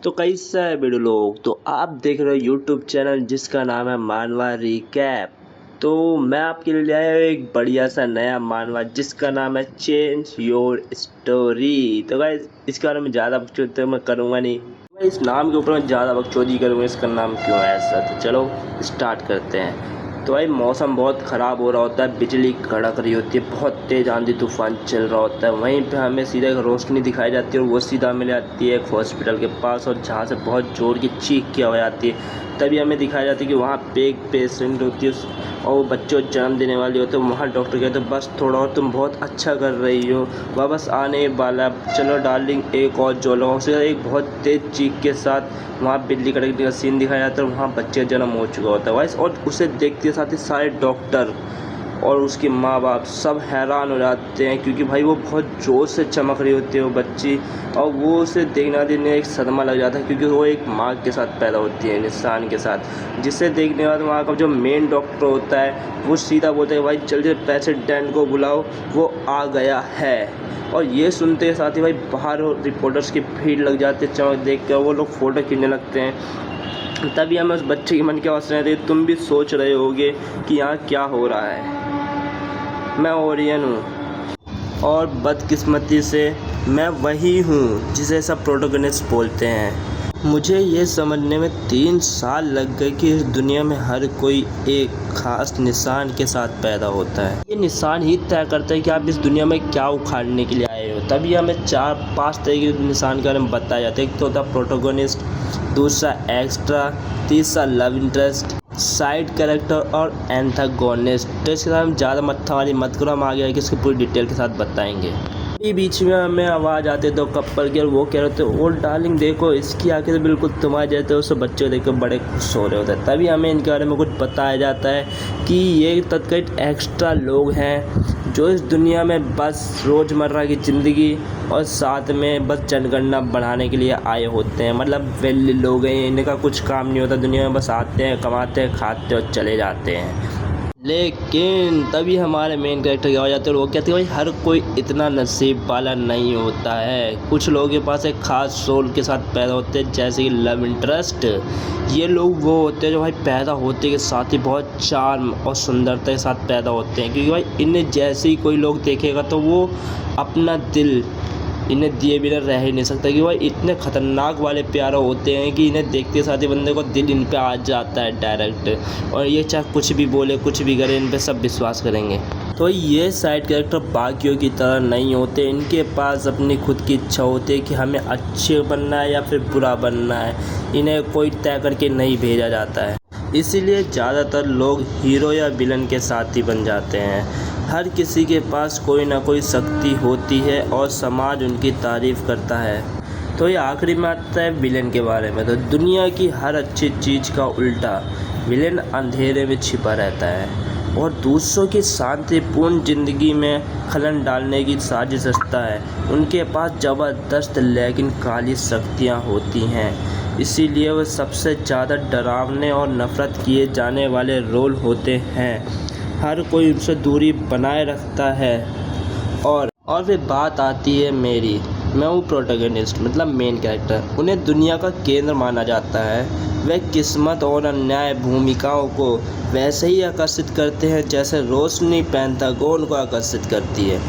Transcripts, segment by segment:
तो कैसा है वीडियो लोग। तो आप देख रहे हो यूट्यूब चैनल जिसका नाम है मानवा रिकैप। तो मैं आपके लिए लाया हूँ एक बढ़िया सा नया मानवा जिसका नाम है चेंज योर स्टोरी। तो गाइस इसके बारे में ज़्यादा बकचोदी तो मैं करूँगा नहीं, इस नाम के ऊपर मैं ज़्यादा बकचोदी करूँगा, इसका नाम क्यों है ऐसा। तो चलो स्टार्ट करते हैं। तो भाई मौसम बहुत ख़राब हो रहा होता है, बिजली कड़क रही होती है, बहुत तेज़ आंधी तूफान चल रहा होता है। वहीं पे हमें सीधा एक रोशनी दिखाई जाती है और वो सीधा मिल जाती है एक हॉस्पिटल के पास, और जहाँ से बहुत ज़ोर की चीख की आवाज़ आती है। तभी हमें दिखाई जाती है कि वहाँ पे एक पेशेंट होती है और वो बच्चों को जन्म देने वाली होती है। वहाँ डॉक्टर कहते हैं बस थोड़ा और, तुम बहुत अच्छा कर रही हो, वह बस आने वाला, चलो डार्लिंग एक और जो लो। उसे एक बहुत तेज़ चीख के साथ वहाँ बिजली कड़कने का सीन दिखाया जाता है। वहाँ बच्चे का जन्म हो चुका होता है वाइस, और उसे देखते साथ ही सारे डॉक्टर और उसके माँ बाप सब हैरान हो जाते हैं, क्योंकि भाई वो बहुत ज़ोर से चमक रही होती है वो बच्ची, और वो उसे देखना देने एक सदमा लग जाता है, क्योंकि वो एक माँ के साथ पैदा होती है, इंसान के साथ। जिसे देखने के बाद वहाँ का जो मेन डॉक्टर होता है वो सीधा बोलता है भाई जल्दी प्रेसिडेंट को बुलाओ, वो आ गया है। और ये सुनते के साथ ही भाई बाहर रिपोर्टर्स की भीड़ लग जाती है, चमक देख कर वो लोग फ़ोटो खींचने लगते हैं। तभी हमें उस बच्चे के मन की आवाज़ सुनाई देती है, तुम भी सोच रहे होगे कि यहाँ क्या हो रहा है। मैं ओरियन हूँ और बदकिस्मती से मैं वही हूँ जिसे सब प्रोटोगनिस्ट बोलते हैं। मुझे ये समझने में 3 साल लग गए कि इस दुनिया में हर कोई एक ख़ास निशान के साथ पैदा होता है। ये निशान ही तय करता है कि आप इस दुनिया में क्या उखाड़ने के लिए आए हो। तभी हमें 4-5 तरह के निशान के बारे में बताया जाता है। एक तो होता है प्रोटोगनिस्ट, दूसरा एक्स्ट्रा, तीसरा लव इंटरेस्ट, साइड कैरेक्टर और एंटागोनिस्ट। तो इसके साथ हम ज़्यादा मत्थामारी मत करो, हम आगे आगे इसकी पूरी डिटेल के साथ बताएंगे। बीच में हमें आवाज़ आते तो कपल के, और वो कह रहे थे ओ डार्लिंग देखो इसकी आंखें तो बिल्कुल तुम्हारे जैसे, उसे बच्चे देख कर बड़े खुश हो रहे होते हैं। तभी हमें इनके बारे में कुछ बताया जाता है कि ये तत्काल एक्स्ट्रा लोग हैं जो इस दुनिया में बस रोज़मर्रा की ज़िंदगी और साथ में बस जनगणना बढ़ाने के लिए आए होते हैं। मतलब वेले लोग हैं, इनका कुछ काम नहीं होता दुनिया में, बस आते हैं, कमाते हैं, खाते और चले जाते हैं। लेकिन तभी हमारे मेन कैरेक्टर क्या हो जाते हैं, वो कहते हैं भाई हर कोई इतना नसीब वाला नहीं होता है। कुछ लोगों के पास एक ख़ास सोल के साथ पैदा होते हैं, जैसे कि लव इंटरेस्ट। ये लोग वो होते हैं जो भाई पैदा होते के साथ ही बहुत चार्म और सुंदरता के साथ पैदा होते हैं, क्योंकि भाई इन्हें जैसे ही कोई लोग देखेगा तो वो अपना दिल इन्हें दिए बिना रह ही नहीं सकता, क्योंकि भाई इतने ख़तरनाक वाले प्यारे होते हैं कि इन्हें देखते साथ ही बंदे को दिल इन पे आ जाता है डायरेक्ट, और ये चाहे कुछ भी बोले कुछ भी करे इन पे सब विश्वास करेंगे। तो ये साइड कैरेक्टर बाकियों की तरह नहीं होते, इनके पास अपनी खुद की इच्छा होती है कि हमें अच्छे बनना है या फिर बुरा बनना है। इन्हें कोई तय करके नहीं भेजा जाता है, इसीलिए ज़्यादातर लोग हीरो या विलन के साथ ही बन जाते हैं। हर किसी के पास कोई ना कोई शक्ति होती है और समाज उनकी तारीफ़ करता है। तो ये आखिरी में आता है विलेन के बारे में। तो दुनिया की हर अच्छी चीज़ का उल्टा विलेन अंधेरे में छिपा रहता है और दूसरों की शांतिपूर्ण ज़िंदगी में खलन डालने की साजिश रचता है। उनके पास ज़बरदस्त लेकिन काली शक्तियाँ होती हैं, इसीलिए वे सबसे ज़्यादा डरावने और नफ़रत किए जाने वाले रोल होते हैं। हर कोई उनसे दूरी बनाए रखता है। और फिर बात आती है मेरी, मैं हूँ प्रोटैगनिस्ट मतलब मेन कैरेक्टर। उन्हें दुनिया का केंद्र माना जाता है। वे किस्मत और अन्याय भूमिकाओं को वैसे ही आकर्षित करते हैं जैसे रोशनी पेंटागन को आकर्षित करती है।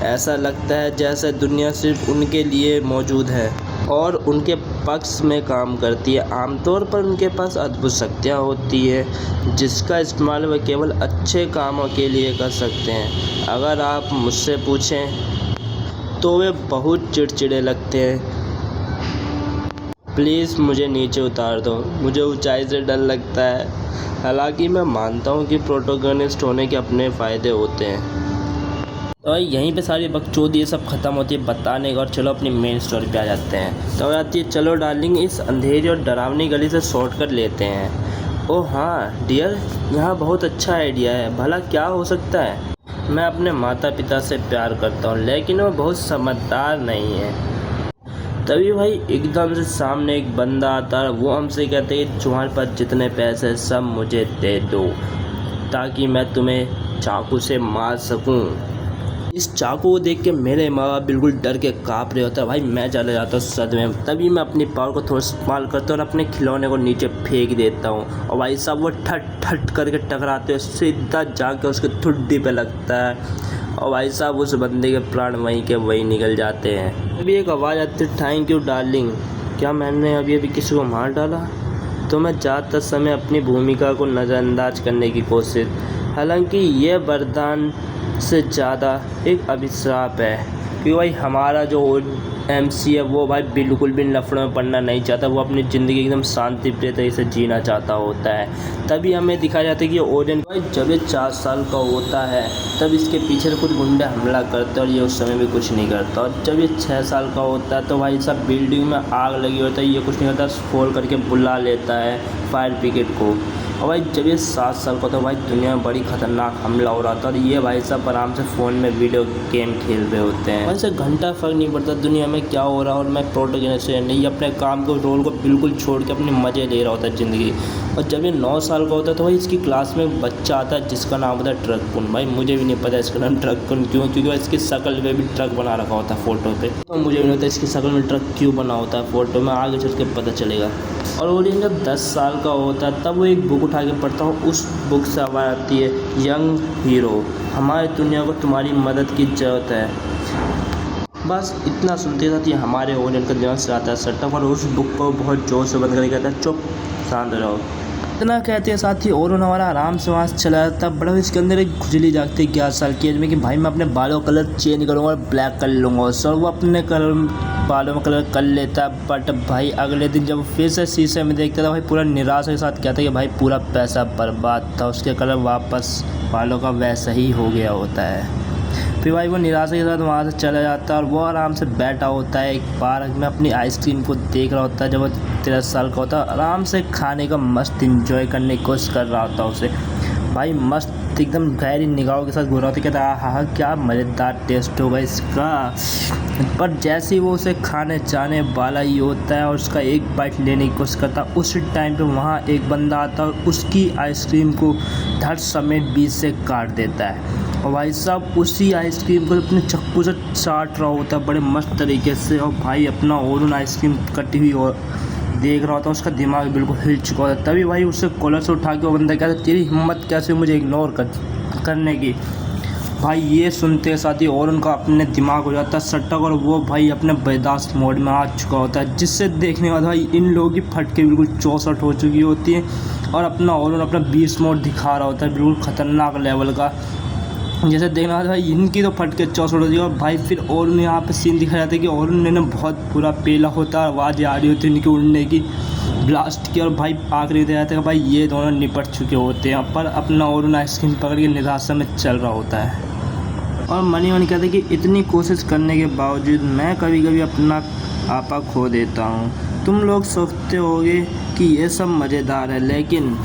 ऐसा लगता है जैसे दुनिया सिर्फ उनके लिए मौजूद है और उनके पक्ष में काम करती है। आमतौर पर उनके पास अद्भुत शक्तियाँ होती है जिसका इस्तेमाल वे केवल अच्छे कामों के लिए कर सकते हैं। अगर आप मुझसे पूछें तो वे बहुत चिड़चिड़े लगते हैं। प्लीज़ मुझे नीचे उतार दो, मुझे ऊंचाई से डर लगता है। हालांकि मैं मानता हूँ कि प्रोटोगनिस्ट होने के अपने फ़ायदे होते हैं। तो यहीं पे सारी बकचोदी ये सब ख़त्म होती है बताने का, और चलो अपनी मेन स्टोरी पे आ जाते हैं। तो आती है चलो डार्लिंग इस अंधेरी और डरावनी गली से शॉर्टकट लेते हैं। ओह हाँ डियर, यहाँ बहुत अच्छा आइडिया है। भला क्या हो सकता है? मैं अपने माता पिता से प्यार करता हूँ लेकिन वो बहुत समझदार नहीं है। तभी भाई एकदम से सामने एक बंदा आता है, वो हमसे कहते हैं कि तुम्हारे पास जितने पैसे सब मुझे दे दो ताकि मैं तुम्हें चाकू से मार सकूं। इस चाकू को देख के मेरे माँ बाप बिल्कुल डर के काँप रहे होता है। भाई मैं चला जाता हूँ सदमे में। तभी मैं अपनी पावर को थोड़ा इस्तेमाल करता हूँ और अपने खिलौने को नीचे फेंक देता हूँ और भाई साहब वो ठट ठट करके टकराते हैं, सीधा जाके उसके ठुड्डी पे लगता है और भाई साहब उस बंदे के प्राण वहीं के वहीं निकल जाते हैं। अभी एक आवाज़ आती है, थैंक यू डार्लिंग। क्या मैंने अभी किसी को मार डाला? तो मैं ज़्यादातर समय अपनी भूमिका को नज़रअंदाज करने की कोशिश, हालांकि ये वरदान से ज़्यादा एक अभिशाप है कि भाई हमारा जो MC है वो भाई बिल्कुल भी लफड़ों में पड़ना नहीं चाहता। वो अपनी ज़िंदगी एकदम शांति प्रिय तरीके से जीना चाहता होता है। तभी हमें दिखाया जाता है कि ओरियन भाई जब ये 4 साल का होता है तब इसके पीछे कुछ गुंडे हमला करते हैं और ये उस समय भी कुछ नहीं करता। और जब ये 6 साल का होता है तो भाई सब बिल्डिंग में आग लगी होता है, ये कुछ नहीं करता, फोन करके बुला लेता है फायर ब्रिगेड को। और भाई जब ये 7 साल का था भाई दुनिया में बड़ी ख़तरनाक हमला हो रहा था और ये भाई सब आराम से फ़ोन में वीडियो गेम खेल रहे होते हैं। वैसे घंटा फ़र्क नहीं पड़ता दुनिया में क्या हो रहा है और मैं प्रोटोगेनिस्ट नहीं, अपने काम को रोल को बिल्कुल छोड़ के अपने मज़े ले रहा होता है ज़िंदगी। और जब ये 9 साल का होता है तो भाई इसकी क्लास में एक बच्चा आता है जिसका नाम होता है ट्रकपुन। भाई मुझे भी नहीं पता इसका नाम ट्रकपुन क्यों, क्योंकि इसकी शक्ल पे भी ट्रक बना रखा होता है फ़ोटो पे। तो मुझे भी नहीं पता इसकी शक्ल में ट्रक क्यों बना होता है फ़ोटो में, आगे चल के पता चलेगा। और ओरियन जब 10 साल का होता है तब वो एक बुक उठा के पढ़ता हूँ। उस बुक से आवाज़ आती है, यंग हीरो, हमारी दुनिया को तुम्हारी मदद की ज़रूरत है। बस इतना सुनते साथ ही हमारे ओरियन का दिमाग से आता है सट्टा और उस बुक को बहुत जोर से बंद करके कहता है, चुप शांत रहो। इतना कहते हैं साथ ही ओरियन हमारा आराम से वहाँ से चला जाता है। बड़ा इसके अंदर एक खुजली जागती है 11 साल की एज में कि भाई मैं अपने बालों का कलर चेंज करूँगा और ब्लैक कर लूँगा। सर वो अपने बालों में कलर कर लेता है, बट भाई अगले दिन जब फिर से शीशे में देखता था भाई पूरा निराशा के साथ कहता है कि भाई पूरा पैसा बर्बाद था। उसके कलर वापस बालों का वैसा ही हो गया होता है। फिर भाई वो निराशा के साथ वहाँ से चला जाता है और वो आराम से बैठा होता है एक पार्क में, अपनी आइसक्रीम को देख रहा होता है। जब वो 13 साल का होता है आराम से खाने का मस्त इंजॉय करने की कोशिश कर रहा होता है उसे। भाई मस्त एकदम गहरी निगाहों के साथ घूर रहा होता है, कहता है हाँ क्या मज़ेदार टेस्ट होगा इसका। पर जैसे ही वो उसे खाने जाने वाला ही होता है और उसका एक बाइट लेने की कोशिश करता है, उस टाइम पे वहाँ एक बंदा आता है और उसकी आइसक्रीम को धड़ समेत बीच से काट देता है। और भाई साहब उसी आइसक्रीम को अपने चाकू से चाट रहा होता है बड़े मस्त तरीके से। और भाई अपना ओरियन आइसक्रीम कटी हुई और देख रहा होता है, उसका दिमाग बिल्कुल हिल चुका होता है। तभी भाई उससे कॉलर से उठा के वो बंदा कहता है, तेरी हिम्मत कैसे मुझे इग्नोर करने की। भाई ये सुनते साथ ही ओरियन का अपने दिमाग हो जाता है सटक और वो भाई अपने बेदास मोड में आ चुका होता है, जिससे देखने वाला भाई इन लोगों की फटके बिल्कुल 64 हो चुकी होती है और अपना ओरियन अपना 20 मोड दिखा रहा होता है बिल्कुल ख़तरनाक लेवल का। जैसे देखना होता है भाई इनकी तो फटके 64 होती है। और भाई फिर ओरियन यहाँ पे सीन दिखाया जाता है कि ओरियन ने बहुत पूरा पेला होता है, आवाज़ आ रही होती है इनकी उड़ने की, ब्लास्ट की। और भाई आखिरी दिखाया जाता है भाई ये दोनों निपट चुके होते हैं, पर अपना ओरियन आइसक्रीम पकड़ के निराशा में चल रहा होता है। और मनी कहते हैं कि इतनी कोशिश करने के बावजूद मैं कभी कभी अपना आपा खो देता हूँ। तुम लोग सोचते होगे कि ये सब मज़ेदार है, लेकिन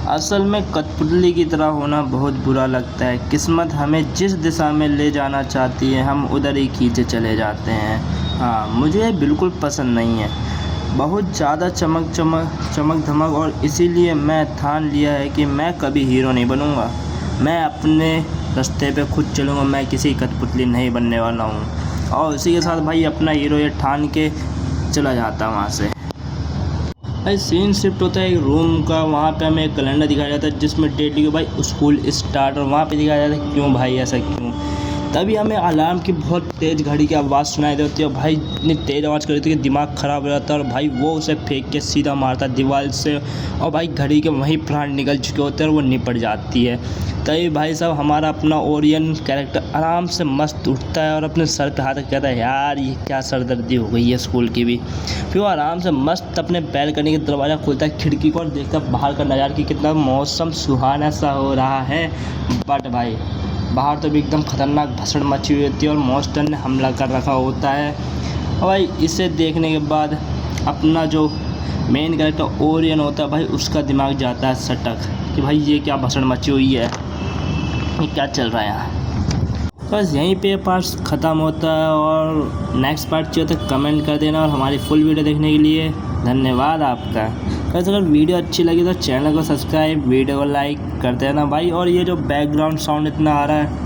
असल में कठपुतली की तरह होना बहुत बुरा लगता है। किस्मत हमें जिस दिशा में ले जाना चाहती है हम उधर ही खींचे चले जाते हैं। हाँ मुझे बिल्कुल पसंद नहीं है बहुत ज़्यादा चमक धमक, और इसीलिए मैं ठान लिया है कि मैं कभी हीरो नहीं बनूँगा। मैं अपने रास्ते पे खुद चलूँगा, मैं किसी कठपुतली नहीं बनने वाला हूँ। और इसी के साथ भाई अपना हीरो ये ठान के चला जाता वहाँ से। भाई सीन शिफ्ट होता है एक रूम का, वहाँ पे हमें एक कैलेंडर दिखाया जाता है जिसमें डेट लिखी भाई स्कूल स्टार्ट, और वहाँ पे दिखाया जाता है क्यों भाई ऐसा क्यों। तभी हमें अलार्म की बहुत तेज़ घड़ी की आवाज़ सुनाई देती है। भाई इतनी तेज़ आवाज़ कर रही थी कि दिमाग ख़राब हो जाता है और भाई वो उसे फेंक के सीधा मारता है दीवार से, और भाई घड़ी के वहीं प्राण निकल चुके होते हैं और वो निपट जाती है। तभी भाई साहब हमारा अपना ओरियन कैरेक्टर आराम से मस्त उठता है और अपने सर पे हाथ रख कहता है यार ये क्या सरदर्दी हो गई है स्कूल की भी। फिर वो आराम से मस्त अपने बैल्कनी के दरवाज़ा खोलता है, खिड़की को, और देखता है बाहर का नज़ारा कि कितना मौसम सुहाना सा हो रहा है। बट भाई बाहर तो भी एकदम ख़तरनाक भसड़ मची हुई होती है और मॉन्स्टर ने हमला कर रखा होता है। और भाई इसे देखने के बाद अपना जो मेन कैरेक्टर ओरियन होता है भाई उसका दिमाग जाता है सटक कि भाई ये क्या भसड़ मची हुई है, ये क्या चल रहा है यहाँ। बस यहीं पे पार्ट ख़त्म होता है और नेक्स्ट पार्ट चाहिए तो कमेंट कर देना। और हमारी फुल वीडियो देखने के लिए धन्यवाद आपका। बस अगर वीडियो अच्छी लगी तो चैनल को सब्सक्राइब, वीडियो को लाइक कर देना भाई। और ये जो बैकग्राउंड साउंड इतना आ रहा है